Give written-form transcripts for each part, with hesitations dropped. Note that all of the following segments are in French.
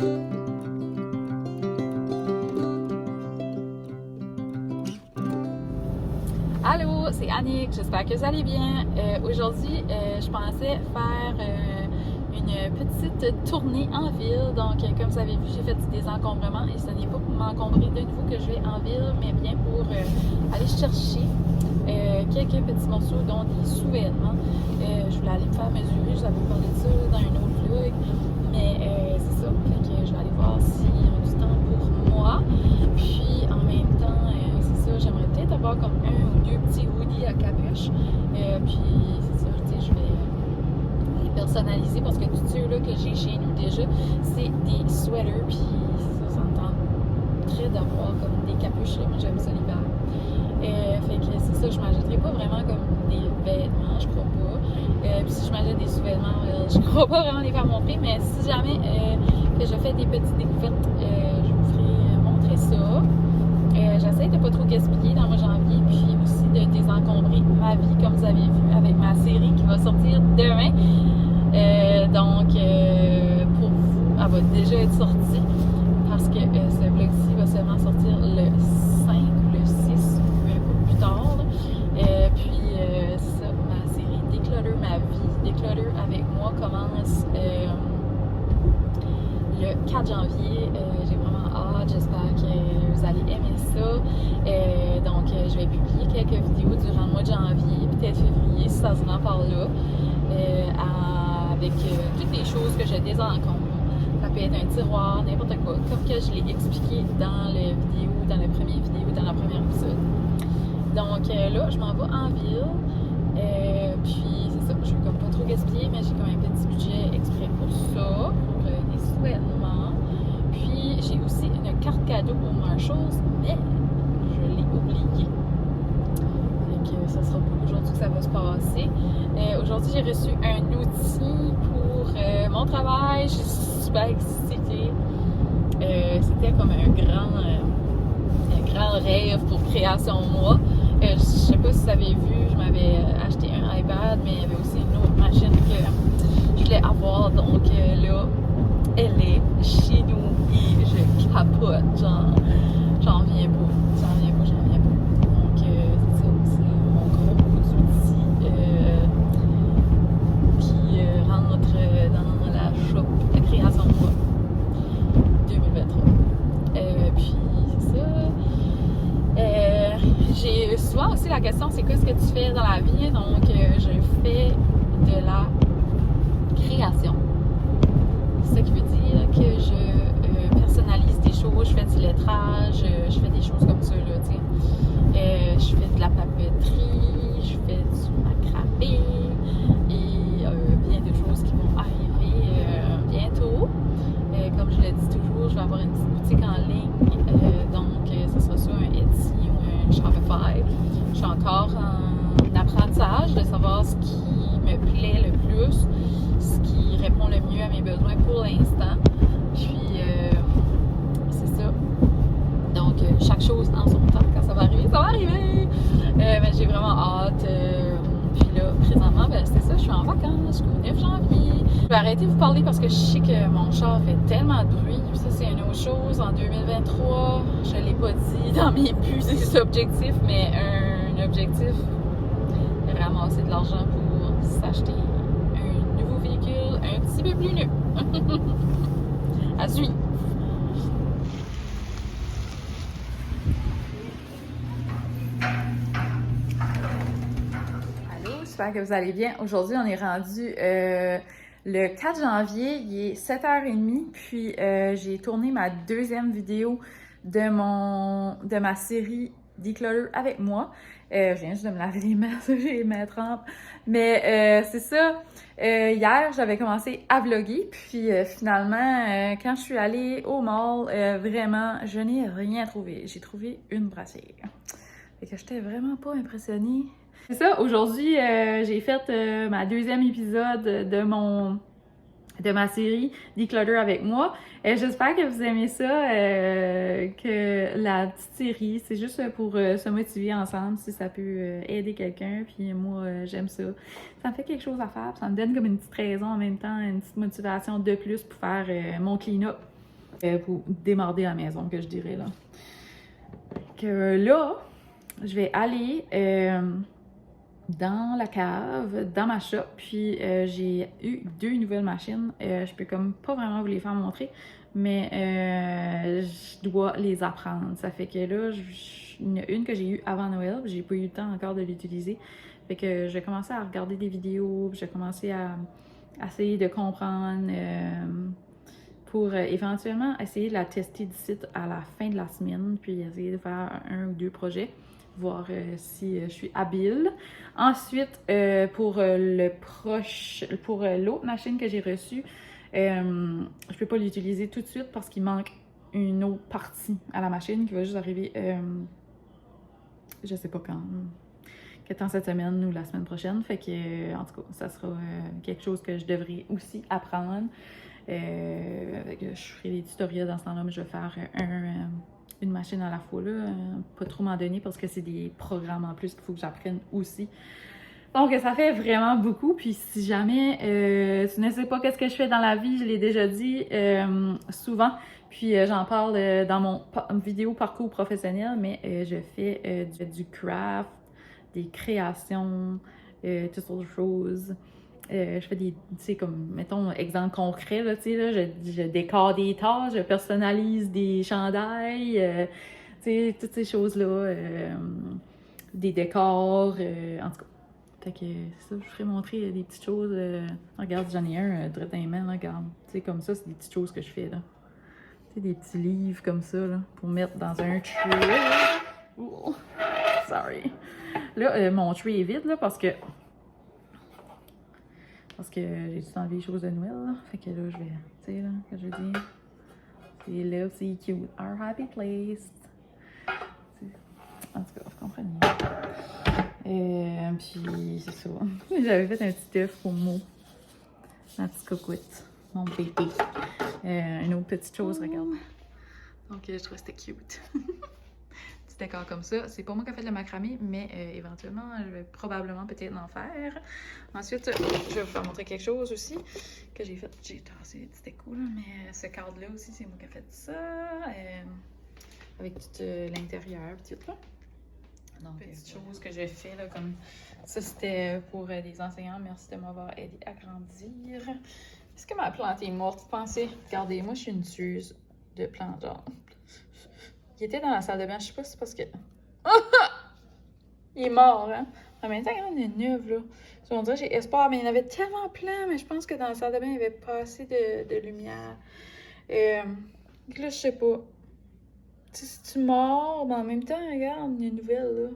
Allô, c'est Annick, j'espère que vous allez bien. Aujourd'hui, je pensais faire une petite tournée en ville. Donc, comme vous avez vu, j'ai fait des encombrements et ce n'est pas pour m'encombrer de nouveau que je vais en ville, mais bien pour aller chercher quelques petits morceaux, dont des sous-vêtements. Je voulais aller me faire mesurer, je vous avais parlé de ça dans un autre vlog, mais c'est ça. Fait que je vais aller voir s'il y a du temps pour moi. Puis, en même temps, c'est ça, j'aimerais peut-être avoir comme un ou deux petits hoodies à capuche. Puis, c'est ça, tu sais, je vais les personnaliser parce que tous ceux-là que j'ai chez nous déjà, c'est des sweaters. Puis, ça me tenterait d'avoir comme des capuches. Là. Moi, j'aime ça l'hiver. Fait que c'est ça, je m'achèterai pas vraiment comme des vêtements, je crois pas. Puis si je m'achète des sous-vêtements, je crois pas vraiment les faire montrer, mais si jamais que je fais des petites découvertes, je vous ferai montrer ça. J'essaie de pas trop gaspiller dans le mois de janvier, puis aussi de désencombrer ma vie, comme vous avez vu, avec ma série qui va sortir demain. Donc, pour vous, elle va déjà être sortie, parce que ce vlog-ci va seulement sortir le 5 ou le 6, plus tard. Puis, c'est ça, ma série Déclutter ma vie, Déclutter avec moi commence le 4 janvier. J'ai vraiment hâte, j'espère que vous allez aimer ça. Donc, je vais publier quelques vidéos durant le mois de janvier, peut-être février, si ça se rend par là, avec toutes les choses que je désencombre. Ça peut être un tiroir, n'importe quoi, comme que je l'ai expliqué dans la vidéo, dans la première vidéo, dans la première épisode. Donc là, je m'en vais en ville. Puis c'est ça, je veux comme pas trop gaspiller, mais j'ai comme un petit budget exprès pour ça, pour des sous-vêtements. Puis j'ai aussi une carte cadeau au Marshalls, mais je l'ai oubliée. Fait que ça sera pas aujourd'hui que ça va se passer. Aujourd'hui, j'ai reçu un outil pour mon travail. Je suis super excitée. C'était comme un grand rêve pour Création Moi. Je sais pas si vous avez vu, je m'avais acheté un iPad, mais il y avait aussi une autre machine que je voulais avoir. Donc là, elle est chez nous et je capote. J'en viens pas. Donc c'est ça, c'est mon gros outil qui rentre dans la shop de Création Moi 2023. Puis c'est ça. J'ai souvent aussi la question, c'est quoi ce que tu fais dans la vie? Donc, je fais de la création. C'est ça qui veut dire que je personnalise des choses, je fais du lettrage, je fais des choses comme ça, là, tu sais. Je fais de la papeterie, je fais du macramé et bien de choses qui vont arriver bientôt. Comme je le dis toujours, je vais avoir une petite boutique en ligne, donc ce sera soit un Etsy ou un Shopify. Je suis encore en apprentissage de savoir ce qui me plaît le plus, ce qui répond le mieux à mes besoins pour l'instant. Puis, c'est ça. Donc, chaque chose en son temps, quand ça va arriver, ça va arriver! Mais j'ai vraiment hâte. Puis là, présentement, ben, c'est ça, je suis en vacances jusqu'au 9 janvier. Je vais arrêter de vous parler parce que je sais que mon char fait tellement de bruit. Puis ça, c'est une autre chose. En 2023, je ne l'ai pas dit dans mes buts et objectifs, mais un objectif, ramasser de l'argent pour s'acheter un nouveau véhicule un petit peu plus neuf. À suivre. J'espère que vous allez bien. Aujourd'hui, on est rendu le 4 janvier, il est 7h30, puis j'ai tourné ma deuxième vidéo de ma série Declutter avec moi. Je viens juste de me laver les mains, j'ai les mains trempes. Mais c'est ça, hier, j'avais commencé à vlogger, puis finalement, quand je suis allée au mall, vraiment, je n'ai rien trouvé. J'ai trouvé une brassière. Fait que j'étais vraiment pas impressionnée. C'est ça, aujourd'hui, j'ai fait ma deuxième épisode de ma série Declutter avec moi. J'espère que vous aimez ça, que la petite série, c'est juste pour se motiver ensemble, si ça peut aider quelqu'un. Puis moi, j'aime ça. Ça me fait quelque chose à faire, ça me donne comme une petite raison en même temps, une petite motivation de plus pour faire mon clean-up. pour démarrer à la maison, que je dirais, là. Que là, je vais aller dans la cave, dans ma shop, puis j'ai eu 2 nouvelles machines. Je peux comme pas vraiment vous les faire montrer, mais je dois les apprendre. Ça fait que là, il y en a une que j'ai eue avant Noël, j'ai pas eu le temps encore de l'utiliser. Fait que j'ai commencé à regarder des vidéos, puis j'ai commencé à essayer de comprendre pour éventuellement essayer de la tester d'ici à la fin de la semaine, puis essayer de faire 1 ou 2 projets, voir si je suis habile. Ensuite, pour l'autre machine que j'ai reçue, je peux pas l'utiliser tout de suite parce qu'il manque une autre partie à la machine qui va juste arriver, je sais pas quand, peut-être cette semaine ou la semaine prochaine. Fait que, en tout cas, ça sera quelque chose que je devrais aussi apprendre. Je ferai des tutoriels dans ce temps-là, mais je vais faire une machine à la fois, là, pas trop m'en donner parce que c'est des programmes en plus qu'il faut que j'apprenne aussi. Donc, ça fait vraiment beaucoup. Puis, si jamais tu ne sais pas qu'est-ce que je fais dans la vie, je l'ai déjà dit souvent. Puis, j'en parle dans mon vidéo parcours professionnel, mais je fais du craft, des créations, toutes sortes de choses. Je fais des, tu sais, comme, mettons, exemple concret, là, tu sais, là, je décore des tasses, je personnalise des chandails, tu sais, toutes ces choses-là, des décors, en tout cas. Fait que ça, je ferai montrer des petites choses. Regarde, j'en ai un, direct dans les mains, là, regarde. Tu sais, comme ça, c'est des petites choses que je fais, là. Tu sais, des petits livres comme ça, là, pour mettre dans un tray. Oh, sorry. Là, mon tray est vide, là, parce que j'ai dû enlever les choses de Noël, là. Fait que là, je vais, tu sais, là, que je dis, c'est là, c'est cute. Our happy place. En tout cas, vous comprenez. Puis, c'est ça. J'avais fait un petit œuf pour Mo. Ma petite cocotte. Mon bébé. Une autre petite chose, regarde. Donc, je trouve que c'était cute. Petit décor comme ça. C'est pas moi qui ai fait le macramé, mais éventuellement, je vais probablement peut-être en faire. Ensuite, je vais vous faire montrer quelque chose aussi que j'ai fait. J'ai tassé des petits décos, là, mais ce cadre-là aussi, c'est moi qui ai fait ça. Avec tout l'intérieur, tout là. Donc, petite chose que j'ai fait, là, comme ça, c'était pour des enseignants. Merci de m'avoir aidé à grandir. Est-ce que ma plante est morte, vous pensez? Regardez, moi, je suis une tueuse de plantes, genre. Il était dans la salle de bain, je sais pas si c'est parce que... Il est mort, hein? En même temps, il y en a 9, là. On dirait que j'ai espoir, mais il y en avait tellement plein, mais je pense que dans la salle de bain, il n'y avait pas assez de lumière. Là, je sais pas. Si tu mords, mais en même temps, regarde, il y a une nouvelle, là.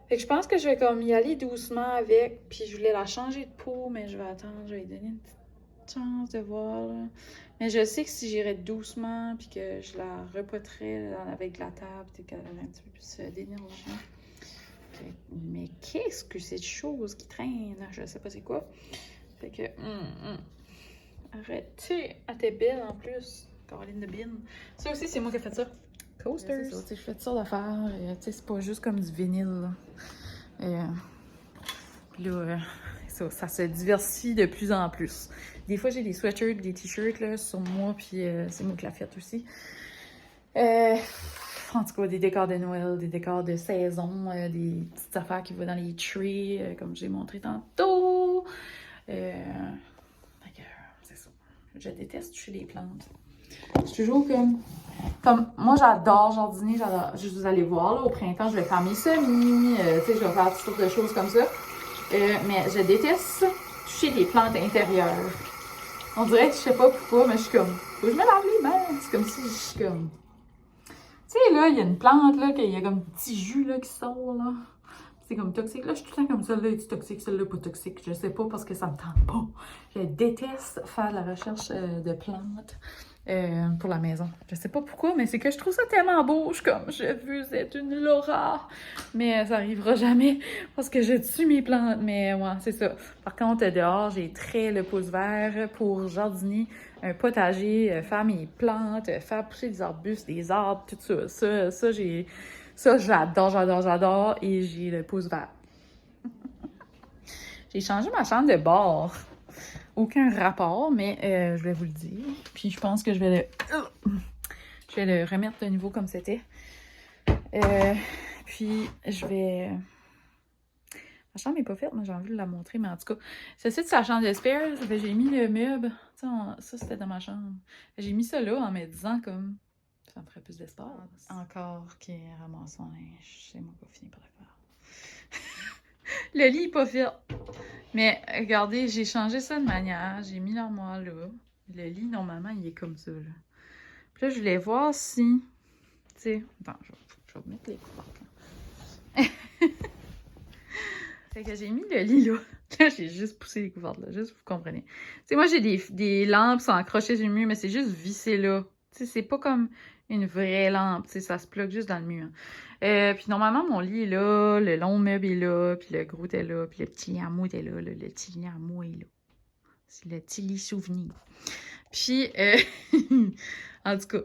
Fait que je pense que je vais comme y aller doucement avec, puis je voulais la changer de peau, mais je vais attendre, je vais lui donner une petite chance de voir, là. Mais je sais que si j'irais doucement, puis que je la repoterais avec de la table, peut-être qu'elle aurait un petit peu plus d'énergie. Mais qu'est-ce que c'est de choses qui traînent? Je sais pas c'est quoi. Fait que, arrêtez, elle était belle en plus. Caroline de Bin. Ça aussi, c'est moi qui ai fait ça. Coasters. Je fais toutes sortes d'affaires. C'est pas juste comme du vinyle. Puis là, ça se diversifie de plus en plus. Des fois, j'ai des sweatshirts, des t-shirts là, sur moi, puis c'est moi qui l'ai fait aussi. En tout cas, des décors de Noël, des décors de saison, des petites affaires qui vont dans les trees, comme j'ai montré tantôt. C'est ça. Je déteste toucher les plantes. Je suis toujours comme moi, j'adore jardiner, j'adore. Vous allez voir, là, au printemps, je vais faire mes semis, tu sais, je vais faire toutes sortes de choses comme ça. Mais je déteste toucher les plantes intérieures. On dirait que je sais pas pourquoi, mais je suis comme, faut que je me lave les mains. C'est comme si je suis comme... Tu sais, là, il y a une plante, là, qu'il y a comme un petit jus, là, qui sort, là. C'est comme toxique. Là, je suis tout le temps comme celle-là est toxique, celle-là pas toxique. Je sais pas parce que ça me tente pas. Je déteste faire de la recherche de plantes pour la maison. Je sais pas pourquoi, mais c'est que je trouve ça tellement beau. Je suis comme, je veux être une Laura. Mais ça arrivera jamais parce que je tue mes plantes. Mais ouais, c'est ça. Par contre, dehors, j'ai très le pouce vert pour jardiner un potager, faire mes plantes, faire pousser des arbustes, des arbres, tout ça. Ça, j'adore et j'ai le pouce vert. J'ai changé ma chambre de bord. aucun rapport, mais je vais vous le dire. Puis je pense que je vais le remettre de nouveau comme c'était. Puis je vais... Ma chambre n'est pas faite, moi j'ai envie de la montrer, mais en tout cas, ceci de sa chambre de spare, j'ai mis le meuble, ça c'était dans ma chambre. J'ai mis ça là en me disant comme, ça me ferait plus d'espace. Encore qui ramasse son linge, c'est moi qui vais finir par le faire. Le lit n'est pas fait. Mais regardez, j'ai changé ça de manière, j'ai mis l'armoire là. Le lit, normalement, il est comme ça, là. Puis là, je voulais voir si, tu sais, attends, je vais vous mettre les couvercles, là. Fait que j'ai mis le lit là. Là, j'ai juste poussé les couvertes là, juste pour que vous compreniez. Tu sais, moi, j'ai des lampes qui sont accrochées sur le mur, mais c'est juste vissé là. Tu sais, c'est pas comme une vraie lampe, tu sais, ça se plug juste dans le mur. Puis normalement, mon lit est là, le long meuble est là, puis le gros est là, puis le petit lit à moi est là, le petit lit à moi est là. C'est le petit lit souvenir. Puis, en tout cas,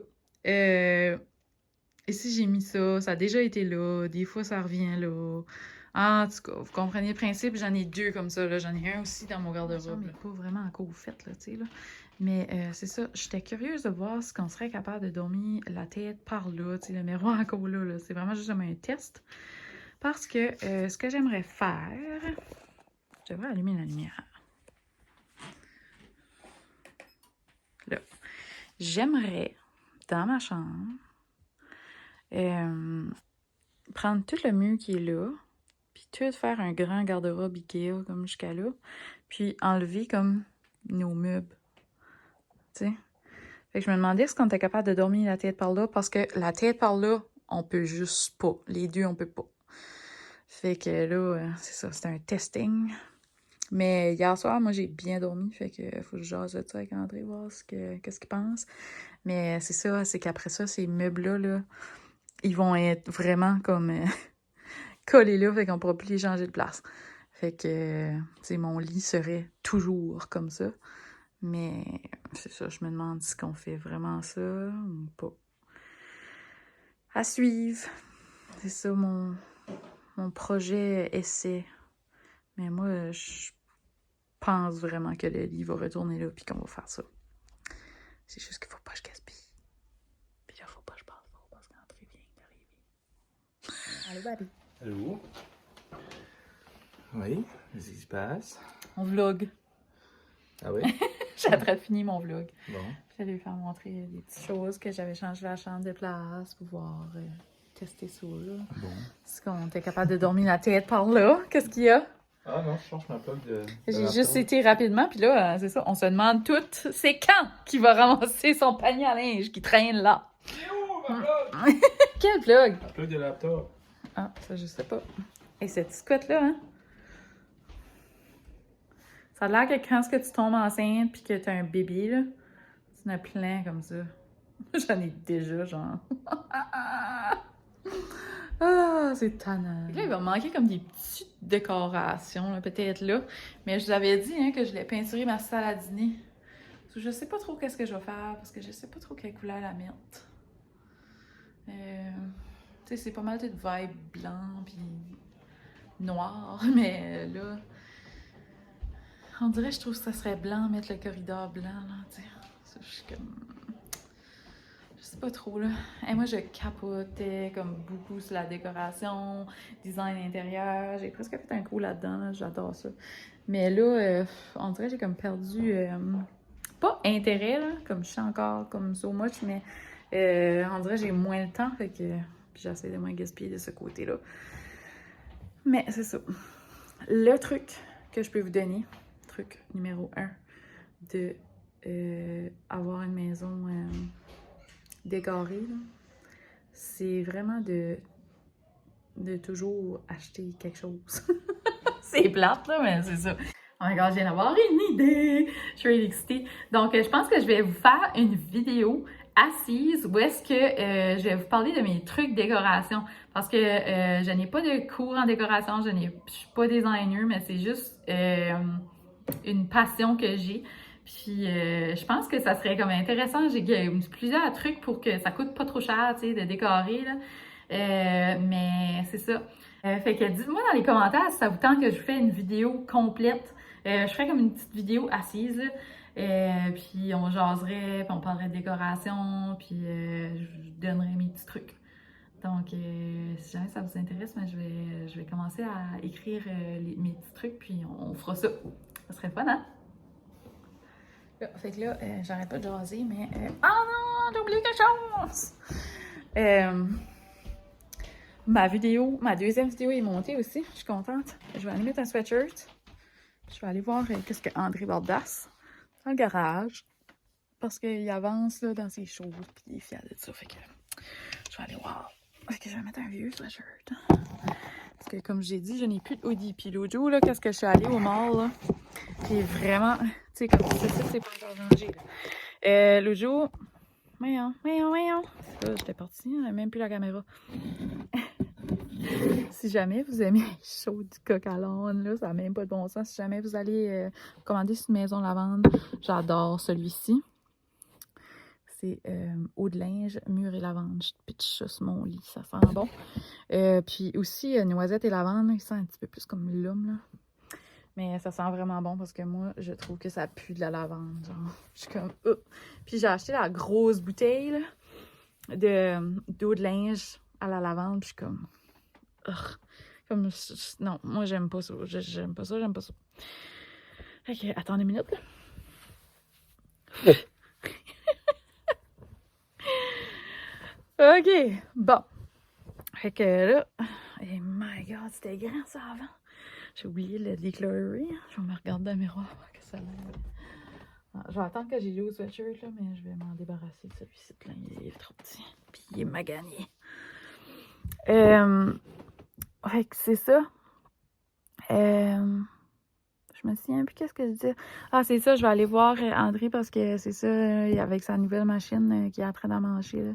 ici, j'ai mis ça, ça a déjà été là, des fois, ça revient là. En tout cas, vous comprenez le principe, j'en ai deux comme ça, là. J'en ai un aussi dans mon garde-robe. Mais pas vraiment encore fait, là, tu sais, là. Mais c'est ça, j'étais curieuse de voir si on serait capable de dormir la tête par là, tu sais, le miroir encore là, là. C'est vraiment juste comme un test. Parce que ce que j'aimerais faire... Je devrais allumer la lumière. Là. J'aimerais, dans ma chambre, prendre tout le mur qui est là, puis tout faire un grand garde-robe Ikea comme jusqu'à là, puis enlever comme nos meubles. Tu sais? Fait que je me demandais est-ce qu'on était capable de dormir la tête par là, parce que la tête par là, on peut juste pas. Les deux, on peut pas. Fait que là, c'est ça, c'était un testing. Mais hier soir, moi, j'ai bien dormi, fait que faut que je jase de ça avec André, voir qu'est-ce qu'il pense. Mais c'est ça, c'est qu'après ça, ces meubles-là, là, ils vont être vraiment comme collés là, fait qu'on pourra plus les changer de place. Fait que, tu sais, mon lit serait toujours comme ça. Mais c'est ça, je me demande si on fait vraiment ça ou pas. À suivre. C'est ça mon projet essai. Mais moi, je pense vraiment que le lit va retourner là puis qu'on va faire ça. C'est juste qu'il faut pas que je gaspille. Puis là, faut pas que je parle fort parce qu'André vient d'arriver. Allô, Babi. Allô? Oui, qu'est-ce qui se passe? On vlog. Ah oui? J'ai après fini mon vlog. Bon. J'allais lui faire montrer des petites choses que j'avais changé la chambre de place pour pouvoir tester ça, là. Bon. Est-ce qu'on était capable de dormir la tête par là? Qu'est-ce qu'il y a? Ah non, je change ma plug de J'ai laptop. juste été rapidement, puis là, c'est ça, on se demande toutes, c'est quand qu'il va ramasser son panier à linge qui traîne là? C'est où ma plug? Quel plug? La plug de laptop. Ah, ça, je sais pas. Et cette squat-là, hein? Ça a l'air que quand tu tombes enceinte puis que t'as un bébé, là, tu en as plein comme ça. J'en ai déjà, genre. Ah, c'est tannant. Là, il va me manquer comme des petites décorations, là, peut-être là. Mais je vous avais dit hein, que je voulais peinturer ma salle à dîner. Je sais pas trop qu'est-ce que je vais faire parce que je sais pas trop quelle couleur la mettre. Tu sais, c'est pas mal de vibe blanc puis noir, mais là... On dirait, je trouve que ça serait blanc, mettre le corridor blanc, là, tu sais. Je suis comme... Je sais pas trop, là. Et moi, je capotais comme beaucoup sur la décoration, design intérieur. J'ai presque fait un coup là-dedans, là. J'adore ça. Mais là, on dirait que j'ai comme perdu... pas intérêt, là, comme je suis encore comme so much, mais on dirait que j'ai moins le temps, fait que... Puis j'essaie de moins gaspiller de ce côté-là. Mais c'est ça. Le truc que je peux vous donner... Truc numéro 1 de avoir une maison décorée, c'est vraiment de toujours acheter quelque chose. C'est plate, là, mais c'est ça. Oh my god, je viens d'avoir une idée! Je suis excitée. Donc, je pense que je vais vous faire une vidéo assise où est-ce que je vais vous parler de mes trucs décoration. Parce que je n'ai pas de cours en décoration, je suis pas designer, mais c'est juste... une passion que j'ai. Puis je pense que ça serait comme intéressant. J'ai plusieurs trucs pour que ça coûte pas trop cher, tu sais, de décorer, là. Mais c'est ça. Fait que dites-moi dans les commentaires si ça vous tente que je fais une vidéo complète Je ferais comme une petite vidéo assise, là. Puis on jaserait, puis on parlerait de décoration, puis je donnerais mes petits trucs. Donc, si jamais ça vous intéresse, ben, je vais commencer à écrire mes petits trucs, puis on fera ça. Ça serait fun, hein? Là, fait que là, j'arrête pas de jaser, mais... Oh non! J'ai oublié quelque chose! Ma deuxième vidéo est montée aussi. Je suis contente. Je vais aller mettre un sweatshirt. Je vais aller voir qu'est-ce que André Bordas dans le garage. Parce qu'il avance là, dans ses choses, puis il est fier de ça. Fait que je vais aller voir. Fait que je vais mettre un vieux sweatshirt. Parce que comme j'ai dit, je n'ai plus de hoodie. Puis l'autre jour, là, quand je suis allée au mall, là, puis vraiment, tu sais, comme ça, c'est pas encore rangé. L'autre jour, voyons. Là, j'étais partie, on n'a même plus la caméra. Si jamais vous aimez les shows du coq à l'âne, là, ça n'a même pas de bon sens. Si jamais vous allez commander sur une maison lavande, j'adore celui-ci. C'est eau de linge, mûre et lavande. Je pitch ça sur mon lit, ça sent bon. Puis aussi, noisette et lavande, il sent un petit peu plus comme l'homme, là. Mais ça sent vraiment bon parce que moi, je trouve que ça pue de la lavande. Genre, je suis comme... Puis j'ai acheté la grosse bouteille là, d'eau de linge à la lavande. Puis je suis comme... non, moi, j'aime pas ça. J'aime pas ça. Ok, attendez une minute, là. OK, bon. Fait que là... Oh my God, c'était grand, ça, avant. J'ai oublié le decluttery. Je vais me regarder dans le miroir pour que ça l'aide. Je vais attendre que j'ai lu au sweatshirt, là, mais je vais m'en débarrasser de celui-ci. Là, il est trop petit. Puis il est magané. Fait que c'est ça. Je me souviens plus qu'est-ce que je disais. Ah, c'est ça, je vais aller voir André parce que c'est ça, avec sa nouvelle machine qui est en train d'en manger. Là.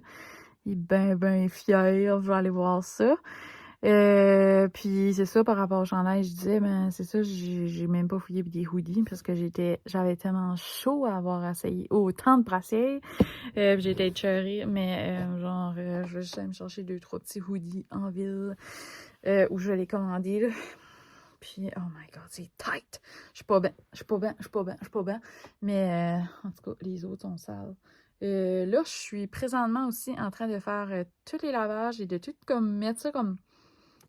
Il est ben fier. Je vais aller voir ça. Puis c'est ça, par rapport au chandail, je disais, ben c'est ça, j'ai même pas fouillé des hoodies parce que j'avais tellement chaud à avoir essayé autant de brassières. J'étais écheurée, mais je vais juste aller me chercher 2-3 petits hoodies en ville où je vais les commander, là. Puis, oh my God, c'est tight! Je suis pas bien. Mais en tout cas, les autres sont sales. Là, je suis présentement aussi en train de faire tous les lavages et de tout comme mettre ça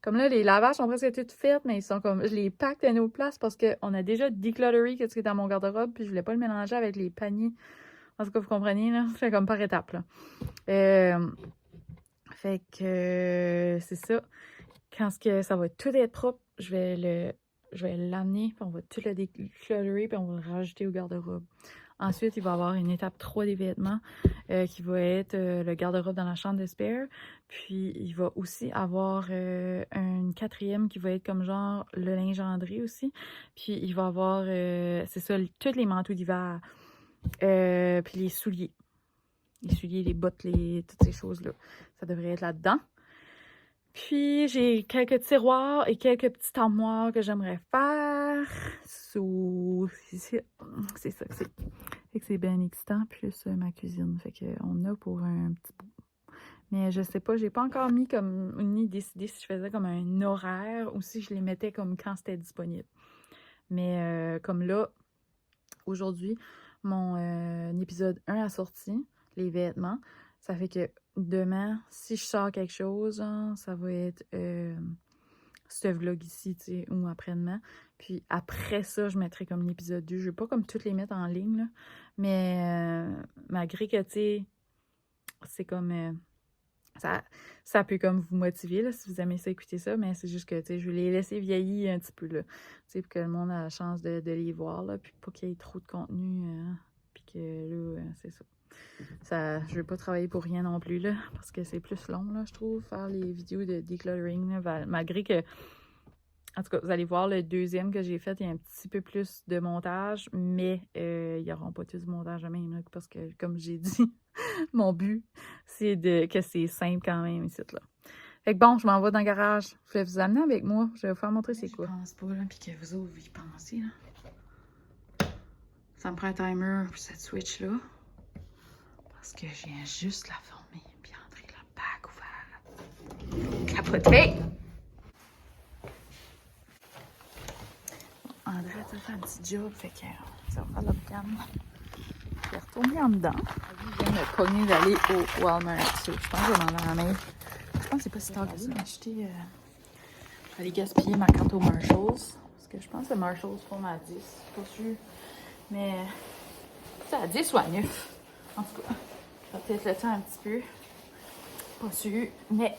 comme là, les lavages sont presque tous faits, mais ils sont comme... Je les pack à nos places parce qu'on a déjà decluttery qui est dans mon garde-robe, puis je voulais pas le mélanger avec les paniers. En tout cas, vous comprenez, là? C'est comme par étapes, là. Fait que c'est ça. Quand ça va tout être propre, je vais l'amener, puis on va tout le decluttery, puis on va le rajouter au garde-robe. Ensuite, il va y avoir une étape 3 des vêtements qui va être le garde-robe dans la chambre de spare. Puis, il va aussi avoir une 4e qui va être comme genre le linge André aussi. Puis, il va avoir, c'est ça, tous les manteaux d'hiver. Puis, les souliers. Les bottes, toutes ces choses-là. Ça devrait être là-dedans. Puis, j'ai quelques tiroirs et quelques petites armoires que j'aimerais faire. C'est ça que c'est. Fait que c'est bien excitant, plus ma cuisine. Fait qu'on a pour un petit bout. Mais je sais pas, j'ai pas encore mis comme ni décidé si je faisais comme un horaire ou si je les mettais comme quand c'était disponible. Mais comme là, aujourd'hui, mon épisode 1 a sorti, les vêtements. Ça fait que demain, si je sors quelque chose, hein, ça va être ce vlog ici, tu sais, ou après-demain. Puis après ça, je mettrai comme l'épisode 2. Je vais pas comme toutes les mettre en ligne, là. Mais malgré que, tu sais, c'est comme... ça peut comme vous motiver, là, si vous aimez ça, écouter ça. Mais c'est juste que, tu sais, je vais les laisser vieillir un petit peu, là. Tu sais, pour que le monde ait la chance de les voir, là. Puis pas qu'il y ait trop de contenu. Puis que là, c'est ça. Je vais pas travailler pour rien non plus, là, parce que c'est plus long, là, je trouve, faire les vidéos de decluttering, là, malgré que, en tout cas, vous allez voir le deuxième que j'ai fait, il y a un petit peu plus de montage, mais ils n'auront pas tous du montage de même, là, parce que, comme j'ai dit, mon but, c'est que c'est simple quand même, ici, là. Fait que bon, je m'en vais dans le garage. Je vais vous amener avec moi. Je vais vous faire montrer c'est quoi. Je pense pas, là, puis que vous autres, vous y pensez, là. Ça me prend un timer pour cette switch-là. Parce que je viens juste la former, puis entrer le bac ouvert. Capoté! André partir faire un petit job, fait que ça va faire de la boucane. Je vais retourner en dedans. Je viens de pogner d'aller au Walmart. Je pense que je vais m'en aller. Je pense que c'est pas si tard que ça. Acheter, aller gaspiller ma carte au Marshalls. Parce que je pense que Marshalls font à 10. Pas sûr. Mais c'est à 10 ou à 9. En tout cas, ça va peut-être le temps un petit peu. Pas sûr. Mais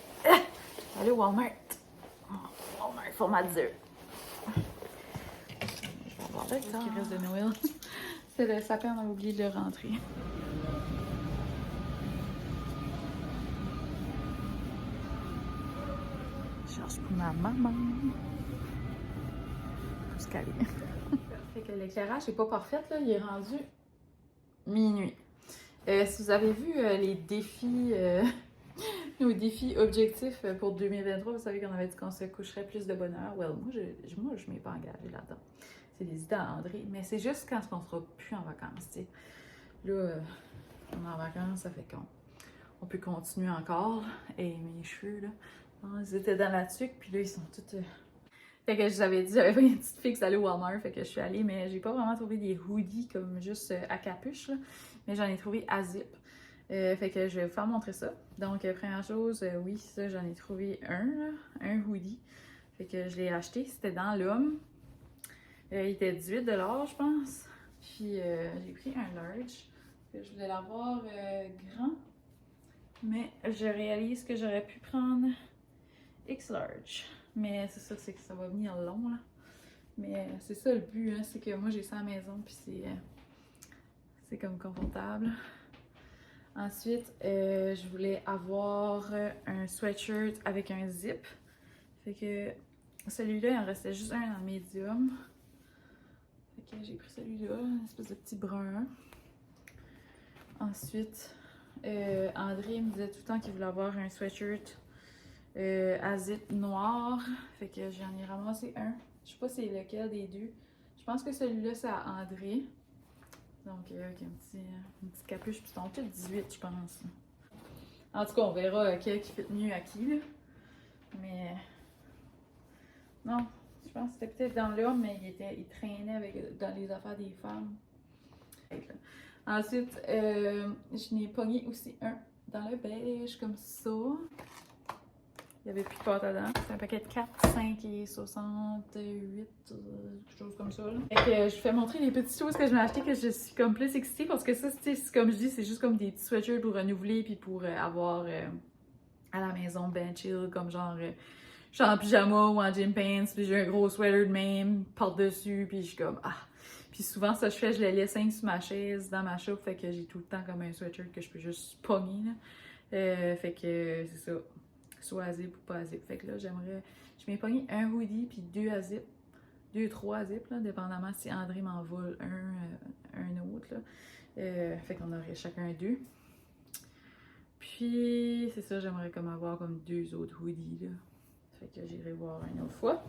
aller au Walmart. Walmart format 2. Je vais avoir le temps. Ce qui reste de Noël. C'est le sapin, on a oublié de le rentrer. Je cherche pour ma maman. Faut se caler. Fait que l'éclairage n'est pas parfait, là. Il est rendu minuit. Si vous avez vu les défis, nos défis objectifs pour 2023, vous savez qu'on avait dit qu'on se coucherait plus de bonne heure. Well, moi, je m'ai pas engagée là-dedans. C'est des idées à André, mais c'est juste quand on sera plus en vacances, tu sais. Là, on est en vacances, ça fait qu'on peut continuer encore. Et mes cheveux, là, ils étaient dans la tuque, puis là, ils sont tous... Fait que je vous avais dit, j'avais pas une petite fixe d'aller au Walmart, fait que je suis allée, mais j'ai pas vraiment trouvé des hoodies comme juste à capuche, là, mais j'en ai trouvé à zip. Fait que je vais vous faire montrer ça. Donc, première chose, oui, ça, j'en ai trouvé un hoodie. Fait que je l'ai acheté, c'était dans l'homme. Il était 18 $, je pense. Puis j'ai pris un large. Je voulais l'avoir grand. Mais je réalise que j'aurais pu prendre X large. Mais c'est ça, c'est que ça va venir long, là. Mais c'est ça le but, hein, c'est que moi j'ai ça à la maison, puis c'est comme confortable. Ensuite, je voulais avoir un sweatshirt avec un zip. Fait que celui-là, il en restait juste un dans le medium. Fait que j'ai pris celui-là, une espèce de petit brun. Ensuite, André me disait tout le temps qu'il voulait avoir un sweatshirt à zip noir. Fait que j'en ai ramassé un. Je sais pas c'est lequel des deux. Je pense que celui-là, c'est à André. Donc, avec une petite capuche. Puis ils sont tous 18, je pense. En tout cas, on verra quel qui fit mieux à qui, là. Mais... non, je pense que c'était peut-être dans l'homme, mais il traînait dans les affaires des femmes. Ensuite, je n'ai pogné aussi un dans le beige, comme ça. Il n'y avait plus de pâte dedans. C'est un paquet de 4, 5 et 68, quelque chose comme ça. Là. Fait que je vous fais montrer les petites choses que je m'ai achetées, que je suis comme plus excitée, parce que ça, comme je dis, c'est juste comme des petits sweatshirts pour renouveler, puis pour avoir à la maison ben chill, comme genre... je suis en pyjama ou en gym pants, puis j'ai un gros sweater de même par-dessus, puis je suis comme ah. Puis souvent ça je fais, je le laisse sur ma chaise, dans ma chauffe, fait que j'ai tout le temps comme un sweatshirt que je peux juste pogner là. Fait que c'est ça, soit à zip ou pas à zip. Fait que là je m'ai pogné un hoodie puis 2 à zip, 3 à zip là, dépendamment si André m'en vole un autre là. Fait qu'on aurait chacun 2. Puis c'est ça, j'aimerais comme avoir comme 2 autres hoodies là. Fait que j'irai voir une autre fois.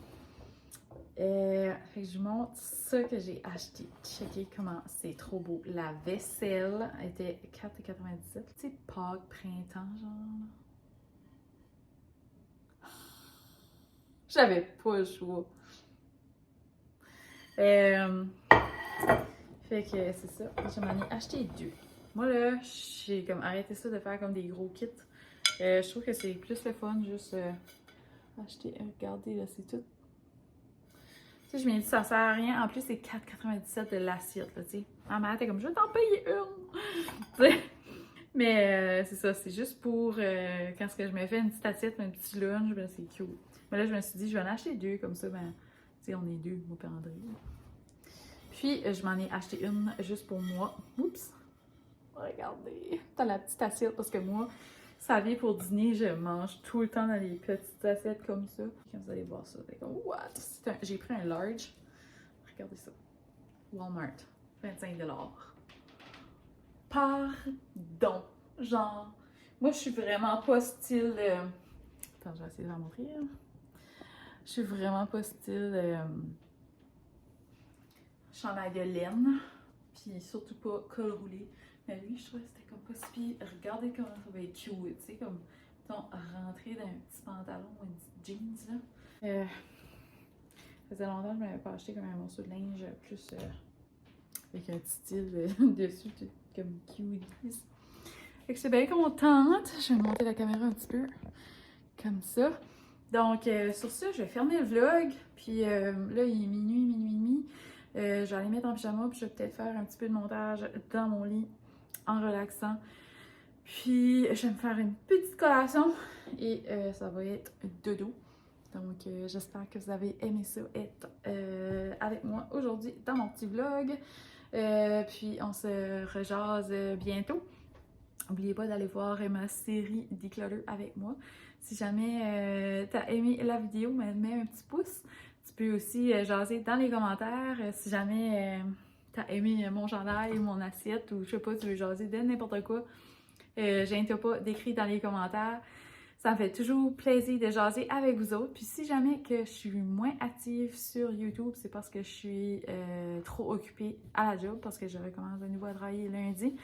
Fait que je vous montre ça que j'ai acheté. Checkez comment c'est trop beau. La vaisselle était 4,97 $. Tu sais, Pâques, printemps, genre. J'avais pas le choix. Fait que c'est ça. Je m'en ai acheté 2. Moi là, j'ai comme arrêté ça de faire comme des gros kits. Je trouve que c'est plus le fun juste... acheter, regardez là, c'est tout. Tu sais, je me dis ça sert à rien. En plus, c'est 4,97 $ de l'assiette, là, tu sais. Ma mère était comme, je vais t'en payer une. Mais c'est ça, c'est juste pour quand je me fais une petite assiette, un petit lunch, ben c'est cute. Mais là, je me suis dit, je vais en acheter 2, comme ça, ben, tu sais, on est 2, moi et André. Puis, je m'en ai acheté une juste pour moi. Oups! Regardez, dans la petite assiette, parce que moi, ça vient pour dîner, je mange tout le temps dans les petites assiettes comme ça. Quand vous allez voir ça, c'est comme, what? J'ai pris un large. Regardez ça. Walmart, 25 $. Pardon. Genre, moi, je suis vraiment pas style... Attends, je vais essayer de la montrer. Hein. Je suis vraiment pas style... chandail de laine. Puis surtout pas col roulé. Mais lui, je trouvais que c'était comme pas si pire. Regardez comment ça va être cute, tu sais, comme, rentrer dans un petit pantalon ou un petit jeans, là. Ça faisait longtemps que je m'avais pas acheté comme un morceau de linge plus avec un petit style dessus, comme cuties. Fait que je suis bien contente. Je vais monter la caméra un petit peu comme ça. Donc, sur ça, je vais fermer le vlog. Puis là, il est minuit et demi. Je vais aller mettre en pyjama, puis je vais peut-être faire un petit peu de montage dans mon lit en relaxant. Puis, je vais me faire une petite collation et ça va être dodo. Donc, j'espère que vous avez aimé ça, être avec moi aujourd'hui dans mon petit vlog. Puis, on se rejase bientôt. N'oubliez pas d'aller voir ma série Declutter avec moi. Si jamais tu as aimé la vidéo, mets un petit pouce. Tu peux aussi jaser dans les commentaires. Si jamais tu as aimé mon chandail, mon assiette ou je sais pas, tu veux jaser de n'importe quoi, gêne-toi pas d'écrire dans les commentaires. Ça me fait toujours plaisir de jaser avec vous autres. Puis si jamais que je suis moins active sur YouTube, c'est parce que je suis trop occupée à la job, parce que je recommence de nouveau à travailler lundi.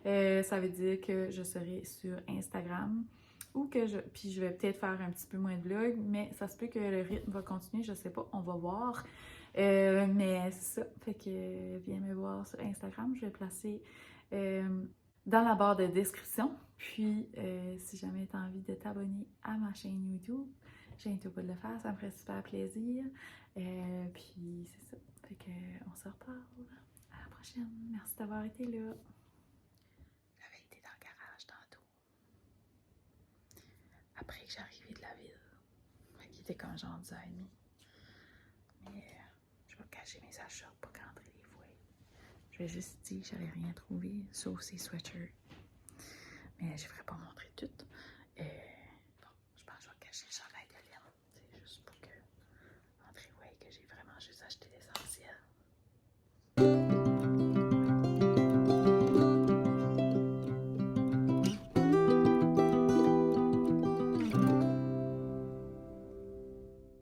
Ça veut dire que je serai sur Instagram ou que puis je vais peut-être faire un petit peu moins de vlog, mais ça se peut que le rythme va continuer, je sais pas, on va voir. Mais c'est ça, fait que viens me voir sur Instagram, je vais placer dans la barre de description. Puis si jamais tu as envie de t'abonner à ma chaîne YouTube, gêne-toi pas de le faire, ça me ferait super plaisir. Puis c'est ça, fait que on se reparle. À la prochaine, merci d'avoir été là. J'avais été dans le garage tantôt. Après que j'arrivais de la ville. Fait qu'il était comme genre 10h30. Mais je vais cacher mes achats pour pas rentrer les fouets. Je vais juste dire que j'avais rien trouvé, sauf ces sweatshirts. Mais je ne ferai pas montrer tout. Bon, je pense que je vais cacher le chandail de laine. C'est juste pour que André voie que j'ai vraiment juste acheté des affaires.